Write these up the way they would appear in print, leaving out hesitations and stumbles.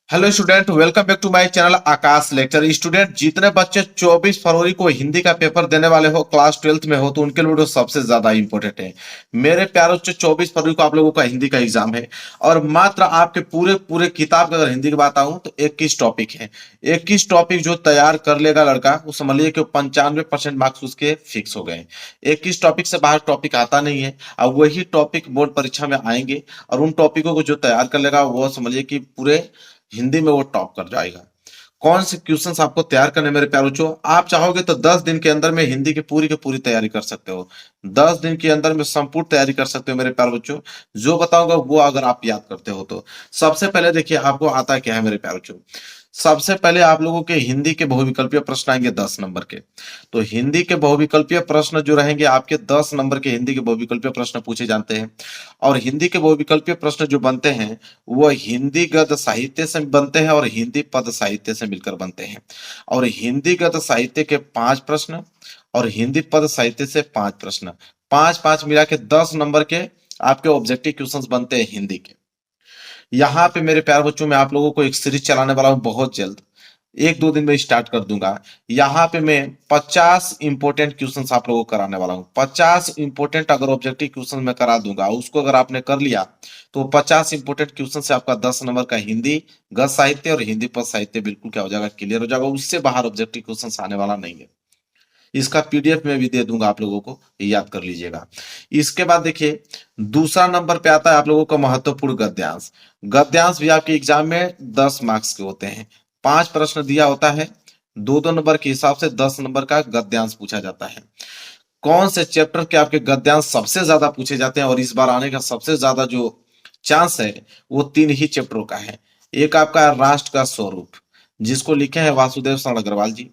Hello student, welcome back to my channel Aakash lecture. Student, जितने बच्चे 24 फरवरी को हिंदी का पेपर देने वाले हो, क्लास 12th में हो, तो उनके लिए वीडियो सबसे ज्यादा इंपॉर्टेंट है। मेरे प्यारों बच्चों, 24 फरवरी को आप लोगों का हिंदी का एग्जाम है और मात्र आपके पूरे पूरे किताब की अगर हिंदी की बात आऊं तो 21 टॉपिक है। 21 टॉपिक जो तैयार कर लेगा लड़का, वो समझ लीजिए कि 95% मार्क्स उसके फिक्स हो गए। 21 टॉपिक से बाहर टॉपिक आता नहीं है। अब वही टॉपिक बोर्ड परीक्षा में आएंगे और उन टॉपिकों को जो तैयार कर लेगा वो समझिए कि पूरे हिंदी में वो टॉप कर जाएगा। कौन से क्वेश्चंस आपको तैयार करने मेरे प्यारे बच्चों, आप चाहोगे तो 10 दिन के अंदर में हिंदी की पूरी तैयारी कर सकते हो। 10 दिन के अंदर में संपूर्ण तैयारी कर सकते हो मेरे प्यारे बच्चों। जो बताऊंगा वो अगर आप याद करते हो तो। सबसे पहले देखिए आपको आता क्या है मेरे प्यारे बच्चों। सबसे पहले आप लोगों के हिंदी के बहुविकल्पीय प्रश्न आएंगे 10 नंबर के। तो हिंदी के बहुविकल्पीय प्रश्न जो रहेंगे आपके 10 नंबर के हिंदी के बहुविकल्पीय प्रश्न पूछे जाते हैं। और हिंदी के बहुविकल्पीय प्रश्न जो बनते हैं वो हिंदी गद्य साहित्य से बनते हैं और हिंदी पद साहित्य से मिलकर बनते हैं। और हिंदी गद्य साहित्य के 5 प्रश्न और हिंदी पद साहित्य से 5 प्रश्न, 5 5 मिला के 10 नंबर के आपके ऑब्जेक्टिव क्वेश्चंस बनते हैं हिंदी के। यहाँ पे मेरे प्यारे बच्चों मैं आप लोगों को एक सीरीज चलाने वाला हूँ बहुत जल्द। 1 2 दिन में स्टार्ट कर दूंगा। यहाँ पे मैं 50 इंपोर्टेंट क्वेश्चंस आप लोगों को कराने वाला हूँ। 50 इंपोर्टेंट अगर ऑब्जेक्टिव क्वेश्चन मैं करा दूंगा, उसको अगर आपने कर लिया तो 50 इंपोर्टेंट क्वेश्चन से आपका 10 नंबर का हिंदी गद्य साहित्य और हिंदी पद साहित्य बिल्कुल क्या हो जाएगा, क्लियर हो जाएगा। उससे बाहर ऑब्जेक्टिव क्वेश्चन आने वाला नहीं है। इसका पीडीएफ में भी दे दूंगा आप लोगों को, याद कर लीजिएगा। इसके बाद देखिए दूसरा नंबर पे आता है आप लोगों का महत्वपूर्ण गद्यांश। गद्यांश भी आपके एग्जाम में 10 मार्क्स के होते हैं। 5 प्रश्न दिया होता है, 2 2 नंबर के हिसाब से 10 नंबर का गद्यांश पूछा जाता है। कौन से चैप्टर के आपके गद्यांश सबसे ज्यादा पूछे जाते हैं और इस बार आने का सबसे ज्यादा जो चांस है वो 3 ही चैप्टरों का है। एक आपका है राष्ट्र का स्वरूप, जिसको लिखे हैं वासुदेव शरण अग्रवाल जी।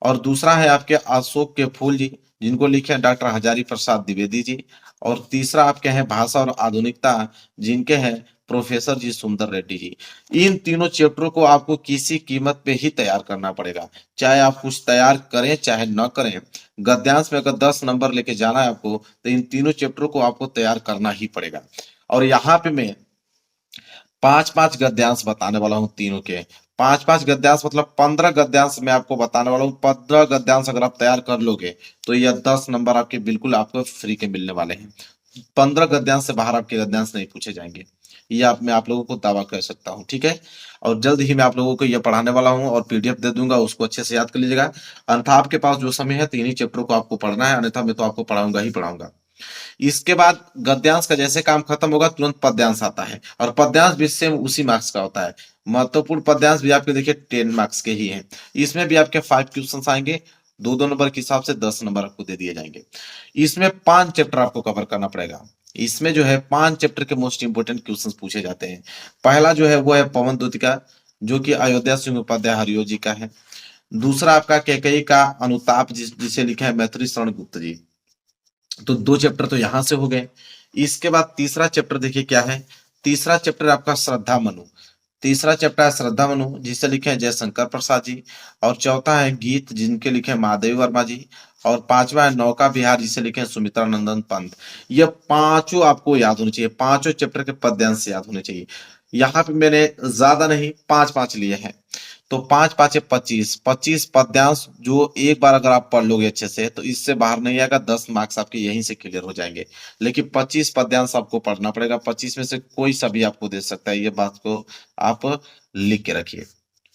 और दूसरा है आपके अशोक के फूल जी, जिनको लिखे हैं डॉक्टर हजारी प्रसाद द्विवेदी जी। और तीसरा आपके हैं भाषा और आधुनिकता, जिनके हैं प्रोफेसर जी सुंदर रेड्डी जी। इन तीनों चैप्टरों को आपको किसी कीमत पे ही तैयार करना पड़ेगा, चाहे आप कुछ तैयार करें चाहे न करें। गद्यांश में अगर 10 नंबर लेके जाना है आपको तो इन तीनों चैप्टरों को आपको तैयार करना ही पड़ेगा। और यहाँ पे मैं 5 5 गद्यांश बताने वाला हूँ तीनों के। 5 5 गद्यांश मतलब 15 गद्यांश मैं आपको बताने वाला हूँ। 15 गद्यांश अगर आप तैयार कर लोगे तो यह 10 नंबर आपके बिल्कुल आपको फ्री के मिलने वाले हैं। 15 गद्यांश से बाहर आपके गद्यांश नहीं पूछे जाएंगे। ये मैं आप लोगों को दावा कर सकता हूँ, ठीक है। और जल्द ही मैं आप लोगों को यह पढ़ाने वाला हूँ और पीडीएफ दे दूंगा, उसको अच्छे से याद कर लीजिएगा। अन्यथा आपके पास जो समय है 3 ही चैप्टर को आपको पढ़ना है, अन्यथा मैं तो आपको पढ़ाऊंगा ही पढ़ाऊंगा। इसके बाद गद्यांश का जैसे काम खत्म होगा तुरंत पद्यांश आता है और पद्यांश भी सेम उसी मार्क्स का होता है। महत्वपूर्ण पद्यांश भी आपके देखिए 10 मार्क्स के ही हैं। इसमें भी आपके 5 क्वेश्चन आएंगे, 2 2 नंबर के हिसाब से 10 नंबर आपको दे दिए जाएंगे। इसमें 5 चैप्टर आपको कवर करना पड़ेगा। इसमें जो है 5 चैप्टर के मोस्ट इंपोर्टेंट क्वेश्चन पूछे जाते हैं। पहला जो है वो है पवन दूत का, जो कि अयोध्या सिंह उपाध्याय हरिओ जी का है। दूसरा आपका कैकेयी का अनुताप, जिसे लिखे हैं मैथिली शरण गुप्त जी। तो 2 चैप्टर तो यहां से हो गए। इसके बाद तीसरा चैप्टर देखिए क्या है। तीसरा चैप्टर आपका श्रद्धा मनु। तीसरा चैप्टर है श्रद्धा मनु, जिसे लिखे हैं जयशंकर प्रसाद जी। और चौथा है गीत, जिनके लिखे हैं महादेवी वर्मा जी। और पांचवा है नौका विहार, जिसे लिखे हैं सुमित्रा नंदन पंत। ये पांचों आपको याद होने चाहिए, पांचों चैप्टर के पद्यांश याद होने चाहिए। यहाँ पे मैंने ज्यादा नहीं 5 5 लिए हैं। तो 5 5 है 25, 25 पद्यांश जो एक बार अगर आप पढ़ लोगे अच्छे से तो इससे बाहर नहीं आएगा। 10 मार्क्स आपके यहीं से क्लियर हो जाएंगे। लेकिन 25 पद्यांश आपको पढ़ना पड़ेगा। 25 में से कोई सा भी आपको दे सकता है, ये बात को आप लिख के रखिए,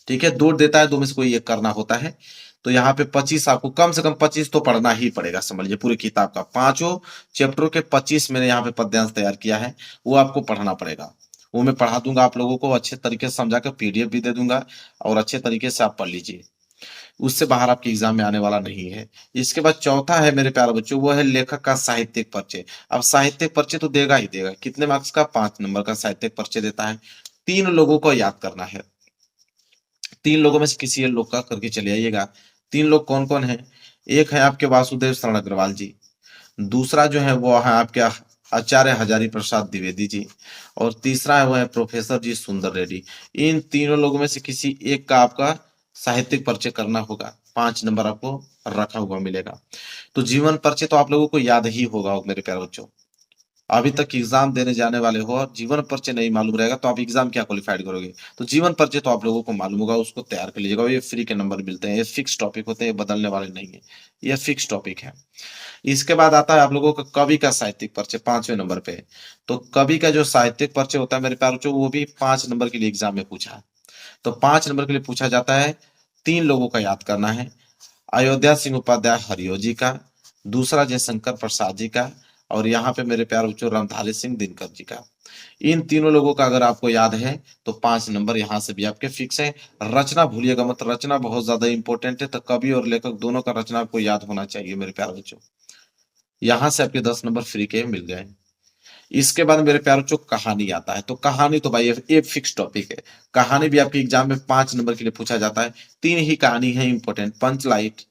ठीक है। दो देता है, दो में से कोई एक करना होता है। तो यहाँ पे 25 आपको कम से कम 25 तो पढ़ना ही पड़ेगा, समझ लीजिए पूरी किताब का पांचों चैप्टरों के 25 मैंने यहाँ पे पद्यांश तैयार किया है, वो आपको पढ़ना पड़ेगा। वो मैं पढ़ा दूंगा आप लोगों को अच्छे तरीके से समझा कर, पीडीएफ भी दे दूंगा और अच्छे तरीके से आप पढ़ लीजिए। उससे बाहर आपके एग्जाम में आने वाला नहीं है। इसके बाद चौथा है मेरे प्यारे बच्चों, वो है लेखक का साहित्यिक परिचय। अब साहित्यिक परिचय तो देगा ही देगा, कितने मार्क्स का, 5 नंबर का साहित्यिक परिचय देता है। 3 लोगों को याद करना है। 3 लोगों में से किसी एक लोग का करके चले आइएगा। 3 लोग कौन कौन है। एक है आपके वासुदेव शरण अग्रवाल जी। दूसरा जो है वो है आपके आचार्य हजारी प्रसाद द्विवेदी जी। और तीसरा है वो है प्रोफेसर जी सुंदर रेड्डी। इन 3 लोगों में से किसी एक का आपका साहित्यिक परिचय करना होगा। 5 नंबर आपको रखा हुआ मिलेगा। तो जीवन परिचय तो आप लोगों को याद ही होगा मेरे प्यारे बच्चों। अभी तक एग्जाम देने जाने वाले हो और जीवन परिचय नहीं मालूम रहेगा तो आप एग्जाम क्या क्वालिफाइड करोगे। तो जीवन परिचय तो आप लोगों को मालूम होगा, उसको तैयार कर लीजिएगा। ये फ्री के नंबर मिलते हैं, ये फिक्स टॉपिक होते हैं, ये बदलने वाले नहीं है, ये फिक्स टॉपिक है। इसके बाद आता है आप लोगों का कवि का साहित्यिक परिचय 5वें नंबर पे। तो कवि का जो साहित्यिक परिचय होता है मेरे प्यारे बच्चों, वो भी 5 नंबर के लिए एग्जाम में पूछा है। तो 5 नंबर के लिए पूछा जाता है। 3 लोगों का याद करना है। अयोध्या सिंह उपाध्याय हरियो जी का, दूसरा जयशंकर प्रसाद जी का, और यहाँ पे मेरे प्यारे बच्चों रामधारी सिंह दिनकर जी का। इन तीनों लोगों का अगर आपको याद है तो 5 नंबर यहाँ से भी आपके फिक्स है। रचना भूलिएगा मत, रचना बहुत ज्यादा इंपॉर्टेंट है। तो कवि और लेखक दोनों का रचना आपको याद होना चाहिए मेरे प्यारे बच्चों। यहाँ से आपके 10 नंबर फ्री के मिल गए। इसके बाद मेरे प्यारे बच्चों कहानी आता है। तो कहानी तो भाई ये फिक्स टॉपिक है। कहानी भी आपके एग्जाम में 5 नंबर के लिए पूछा जाता है। 3 ही कहानी है इंपॉर्टेंट, पंचलाइट,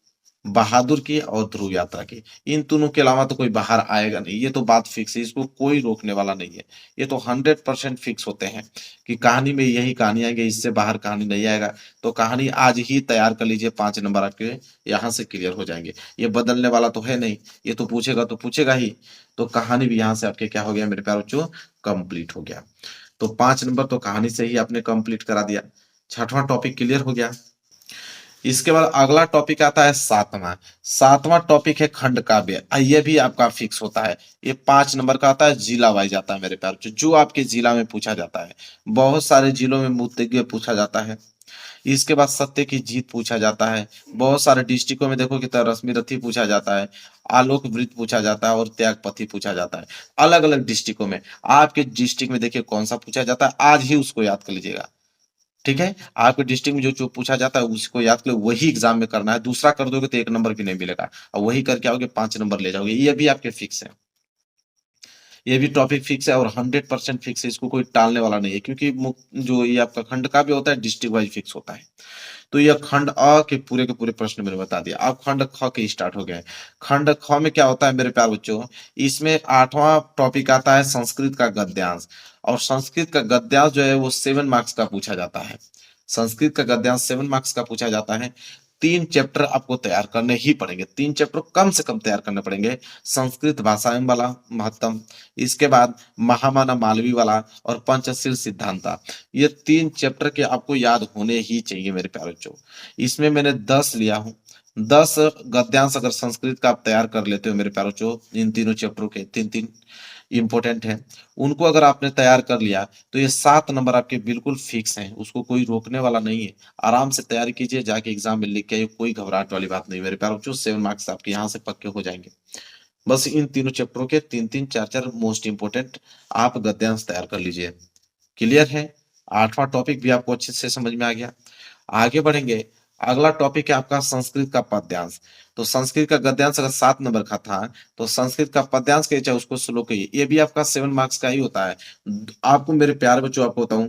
बहादुर की और ध्रुव यात्रा की। इन तीनों के अलावा तो कोई बाहर आएगा नहीं, ये तो बात फिक्स है, इसको कोई रोकने वाला नहीं है। ये तो 100% फिक्स होते हैं कि कहानी में यही कहानी आएगी, इससे बाहर कहानी नहीं आएगा। तो कहानी आज ही तैयार कर लीजिए, 5 नंबर आपके यहाँ से क्लियर हो जाएंगे। ये बदलने वाला तो है नहीं, ये तो पूछेगा ही। तो कहानी भी यहाँ से आपके क्या हो गया मेरे प्यारे बच्चों, कंप्लीट हो गया। तो 5 नंबर तो कहानी से ही आपने कंप्लीट करा दिया। छठवां टॉपिक क्लियर हो गया। इसके बाद अगला टॉपिक आता है 7वां। 7वां टॉपिक है खंड काव्य। ये भी आपका फिक्स होता है। ये 5 नंबर का आता है, जिला वाइज आता है मेरे प्यार, जो आपके जिला में पूछा जाता है। बहुत सारे जिलों में मुद्दे पूछा जाता है। इसके बाद सत्य की जीत पूछा जाता है। बहुत सारे डिस्ट्रिक्टों में देखो कि रश्मि रथी पूछा जाता है, आलोक वृत्त पूछा जाता है और त्यागपति पूछा जाता है। अलग अलग डिस्ट्रिक्टों में, आपके डिस्ट्रिक्ट में देखिए कौन सा पूछा जाता है, आज ही उसको याद कर लीजिएगा। ठीक है, आपके डिस्ट्रिक्ट में जो जो पूछा जाता है उसको याद कर लो, वही एग्जाम में करना है। दूसरा कर दोगे तो 1 नंबर भी नहीं मिलेगा, और वही करके आओगे 5 नंबर ले जाओगे। ये भी आपके फिक्स है। ये भी टॉपिक फिक्स है और 100% फिक्स है, इसको कोई टालने वाला नहीं है। क्योंकि जो ये आपका खंड का भी होता है डिस्ट्रिक्ट वाइज फिक्स होता है। तो यह खंड अ के पूरे प्रश्न मैंने बता दिया। अब खंड ख के स्टार्ट हो गए। खंड ख में क्या होता है मेरे प्यारे बच्चों, इसमें 8वां टॉपिक आता है संस्कृत का गद्यांश। और संस्कृत का गद्यांश जो है वो 7 मार्क्स का पूछा जाता है। संस्कृत का गद्यांश 7 मार्क्स का पूछा जाता है। 3 चैप्टर आपको तैयार करने ही पड़ेंगे, 3 चैप्टर कम से कम तैयार करने पड़ेंगे। संस्कृत भाषा वाला महत्तम, इसके बाद महामाना मालवी वाला, और पंचशील सिद्धांता। ये 3 चैप्टर के आपको याद होने ही चाहिए मेरे प्यारे बच्चों। इसमें मैंने 10 लिया हूँ। 10 गद्यांश अगर संस्कृत का आप तैयार कर लेते हो मेरे प्यारे बच्चों, इन तीनों चैप्टरों के 3-3 इंपॉर्टेंट है, उनको अगर आपने तैयार कर लिया तो ये 7 नंबर आपके बिल्कुल फिक्स हैं, उसको कोई रोकने वाला नहीं है। आराम से तैयारी कीजिए, जाके एग्जाम में लिख के आइए, कोई घबराहट वाली बात नहीं मेरे प्यारे बच्चों। 7 मार्क्स आपके यहाँ से पक्के हो जाएंगे। बस इन तीनों चैप्टरों के 3-3 4-4 मोस्ट इंपोर्टेंट आप गद्यांश तैयार कर लीजिए। क्लियर है। 8वां टॉपिक भी आपको अच्छे से समझ में आ गया। आगे बढ़ेंगे। अगला टॉपिक है आपका संस्कृत का पद्यांश। तो संस्कृत का गद्यांश अगर 7 नंबर का था, तो संस्कृत का पद्यांश कहिए चाहे उसको श्लोक कहिए, ये भी आपका 7 मार्क्स का ही होता है। आपको मेरे प्यारे बच्चों आपको बताऊं,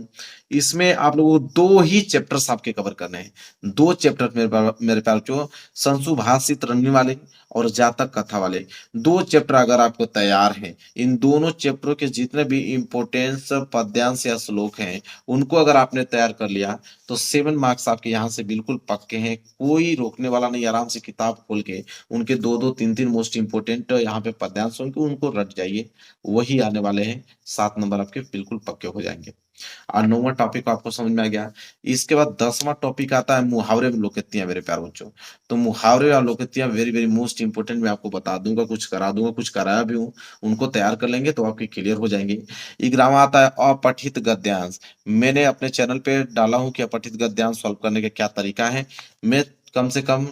इसमें आप लोगों को 2 ही चैप्टर्स आपके कवर करने हैं। 2 चैप्टर मेरे प्यारे बच्चों, संशुभाषित रण्य वाले और जातक कथा वाले। 2 चैप्टर अगर आपको तैयार हैं, इन दोनों चैप्टरों के जितने भी इंपोर्टेंस पद्यांश या श्लोक हैं, उनको अगर आपने तैयार कर लिया तो 7 मार्क्स आपके यहाँ से बिल्कुल पक्के हैं, कोई रोकने वाला नहीं। आराम से किताब खोल के उनके 2-2 3-3 मोस्ट इंपोर्टेंट यहाँ पे पद्यांश होंगे, उनको रट जाइए, वही आने वाले हैं। 7 नंबर आपके बिल्कुल पक्के हो जाएंगे। और 9वां टॉपिक आपको समझ में आ गया। इसके बाद 10वां टॉपिक आता है मुहावरे में लोकोक्तियां मेरे प्यारे बच्चों। तो मुहावरे और लोकोक्तियां वेरी वेरी मोस्ट इंपोर्टेंट, मैं आपको बता दूंगा, कुछ करा दूंगा, कुछ कराया भी हूँ। उनको तैयार कर लेंगे तो आपके क्लियर हो जाएंगे। 11वां आता है अपठित गद्यांश। मैंने अपने चैनल पे डाला हूँ कि अपठित गद्यांश सॉल्व करने का क्या तरीका है। मैं कम से कम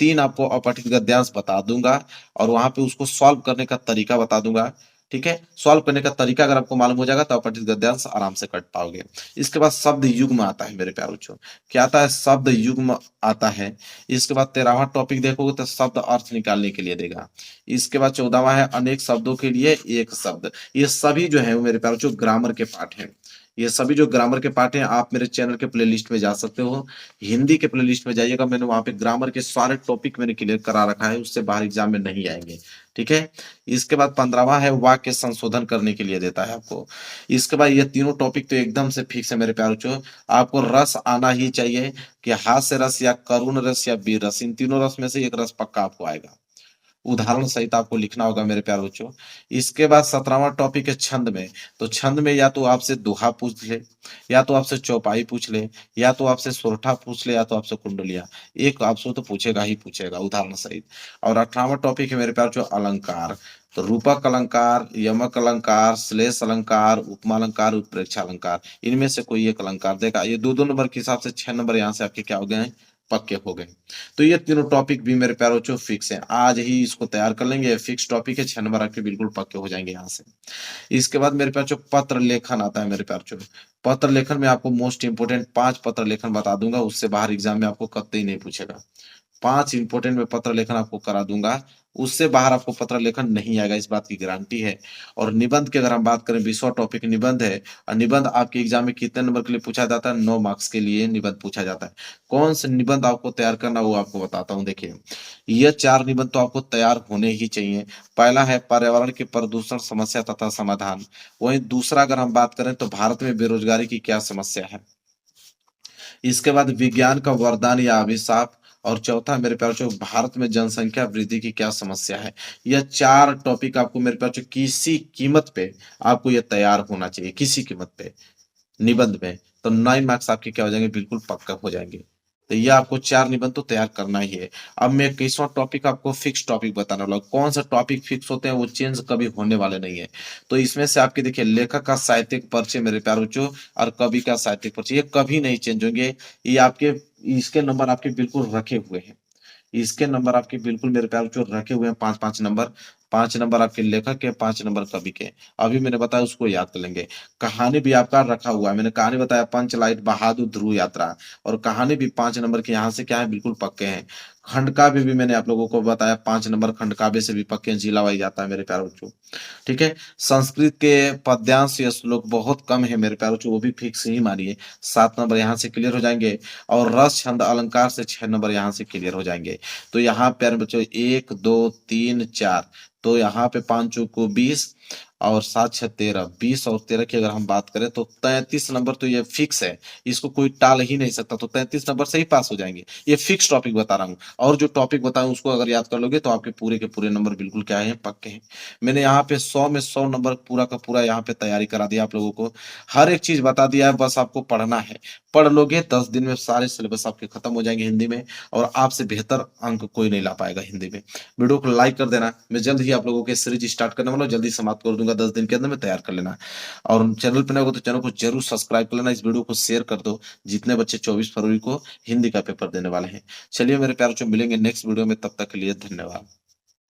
3 आपको अपठित गद्यांश बता दूंगा और वहां पे उसको सॉल्व करने का तरीका बता दूंगा। ठीक है, सॉल्व करने का तरीका अगर आपको मालूम हो जाएगा तो अपठित गद्यांश आराम से कर पाओगे। इसके बाद शब्द युग्म आता है मेरे प्यारे बच्चों। क्या आता है? शब्द युग्म आता है। इसके बाद 13वां टॉपिक देखोगे तो शब्द अर्थ निकालने के लिए देगा। इसके बाद 14वां है अनेक शब्दों के लिए एक शब्द। ये सभी जो है वो मेरे प्यारे बच्चों ग्रामर के पार्ट हैं। ये सभी जो ग्रामर के पार्ट हैं, आप मेरे चैनल के प्लेलिस्ट में जा सकते हो। हिंदी के प्लेलिस्ट में जाइएगा, मैंने वहां पे ग्रामर के सारे टॉपिक मैंने क्लियर करा रखा है, उससे बाहर एग्जाम में नहीं आएंगे। ठीक है। इसके बाद 15वां है वाक्य संशोधन करने के लिए देता है आपको। इसके बाद ये तीनों टॉपिक तो एकदम से फिक्स है मेरे प्यारे बच्चों। आपको रस आना ही चाहिए, कि हास्य रस या करुण रस या वीर रस, इन तीनों रस में से एक रस पक्का आपको आएगा। उदाहरण सहित आपको लिखना होगा मेरे प्यारे बच्चों। इसके बाद 17वां टॉपिक है छंद में। तो छंद में या तो आपसे दोहा पूछ ले, या तो आपसे चौपाई पूछ ले, या तो आपसे सोरठा पूछ ले, या तो आपसे कुंडलिया। एक आपसे तो पूछेगा ही पूछेगा उदाहरण सहित। और 18वां टॉपिक है मेरे प्यारे बच्चों अलंकार। तो रूपक अलंकार, यमक अलंकार, श्लेष अलंकार, उपमा अलंकार, उत्प्रेक्षा अलंकार, इनमें से कोई एक अलंकार देगा। ये दो दो नंबर के हिसाब से 6 नंबर यहाँ से आपके क्या हो गए हैं, पक्के हो गए। तो ये तीनों टॉपिक भी मेरे प्यारे बच्चों फिक्स है, आज ही इसको तैयार कर लेंगे, फिक्स टॉपिक है, 6 नंबर आपके बिल्कुल पक्के हो जाएंगे यहाँ से। इसके बाद मेरे प्यारे बच्चों पत्र लेखन आता है मेरे प्यारे बच्चों। पत्र लेखन में आपको मोस्ट इंपोर्टेंट 5 पत्र लेखन बता दूंगा, उससे बाहर एग्जाम में आपको कतई नहीं पूछेगा। 5 इंपोर्टेंट में पत्र लेखन आपको करा दूंगा, उससे बाहर आपको पत्र लेखन नहीं आएगा, इस बात की गारंटी है। और निबंध की अगर हम बात करें, 20वां टॉपिक निबंध है। और निबंध आपके एग्जाम में कितने नंबर के लिए पूछा जाता है, 9 मार्क्स के लिए निबंध पूछा जाता है। कौन से निबंध आपको तैयार करना वो आपको बताता हूँ। देखिए, ये 4 निबंध तो आपको तैयार होने ही चाहिए। पहला है पर्यावरण की प्रदूषण समस्या तथा समाधान। वहीं दूसरा अगर हम बात करें तो भारत में बेरोजगारी की क्या समस्या है। इसके बाद विज्ञान का वरदान या अभिशाप। और चौथा मेरे प्यारे बच्चों भारत में जनसंख्या वृद्धि की क्या समस्या है। यह 4 टॉपिक आपको मेरे प्यारे बच्चों किसी कीमत पे आपको ये तैयार होना चाहिए, किसी कीमत पे निबंध में। तो 9 मार्क्स आपके क्या हो जाएंगे, बिल्कुल पक्का हो जाएंगे। तो ये आपको 4 निबंध तो तैयार करना ही है। अब मैं 21वां टॉपिक आपको फिक्स टॉपिक बताने वाला हूँ। कौन सा टॉपिक फिक्स होते हैं वो चेंज कभी होने वाले नहीं है। तो इसमें से आपके देखिए लेखक का साहित्यिक परिचय मेरे प्यारे बच्चों, और कवि का साहित्यिक परिचय, ये कभी नहीं चेंज होंगे। ये आपके इसके नंबर आपके बिल्कुल रखे हुए हैं। इसके नंबर आपके बिल्कुल मेरे प्यारे बच्चों रखे हुए हैं, 5-5 नंबर। 5 नंबर आपके लेखक के, 5 नंबर कवि के। अभी मैंने बताया उसको याद कर लेंगे। कहानी भी आपका रखा हुआ है, मैंने कहानी बताया पंचलाइट बहादुर ध्रुव यात्रा, और कहानी भी 5 नंबर के यहाँ से क्या है, बिल्कुल पक्के हैं। खंड काव्य भी मैंने आप लोगों को बताया, 5 नंबर खंड काव्य से भी पक्के हैं, जिला वाइज आता है मेरे प्यारे बच्चों। ठीक है। संस्कृत के पद्यांश या श्लोक बहुत कम है मेरे प्यारे बच्चों, वो भी फिक्स ही मानिए, 7 नंबर यहाँ से क्लियर हो जाएंगे। और रस छंद अलंकार से 6 नंबर यहाँ से क्लियर हो जाएंगे। तो यहाँ प्यारे बच्चों 1 2 3 4, तो यहाँ पे 5 चौको 20 और 7 6 13, 20 और 13 की अगर हम बात करें तो 33 नंबर तो ये फिक्स है, इसको कोई टाल ही नहीं सकता। तो 33 नंबर से ही पास हो जाएंगे, ये फिक्स टॉपिक बता रहा हूँ। और जो टॉपिक बताऊं उसको अगर याद कर लोगे तो आपके पूरे के पूरे नंबर बिल्कुल क्या है, पक्के हैं। मैंने यहाँ पे 100 में 100 नंबर पूरा का पूरा यहाँ पे तैयारी करा दिया आप लोगों को, हर एक चीज बता दिया है, बस आपको पढ़ना है। पढ़ लोगे 10 दिन में सारे सिलेबस आपके खत्म हो जाएंगे हिंदी में, और आपसे बेहतर अंक कोई नहीं ला पाएगा हिंदी में। वीडियो को लाइक कर देना, मैं जल्द ही आप लोगों के सीरीज स्टार्ट करने वाला हूँ, जल्दी समाप्त कर दूंगा, 10 दिन के अंदर में तैयार कर लेना। और चैनल पर नए हो तो चैनल को जरूर सब्सक्राइब कर लेना, इस वीडियो को शेयर कर दो, जितने बच्चे 24 फरवरी को हिंदी का पेपर देने वाले हैं। चलिए मेरे प्यारे बच्चों, मिलेंगे नेक्स्ट वीडियो में, तब तक के लिए धन्यवाद।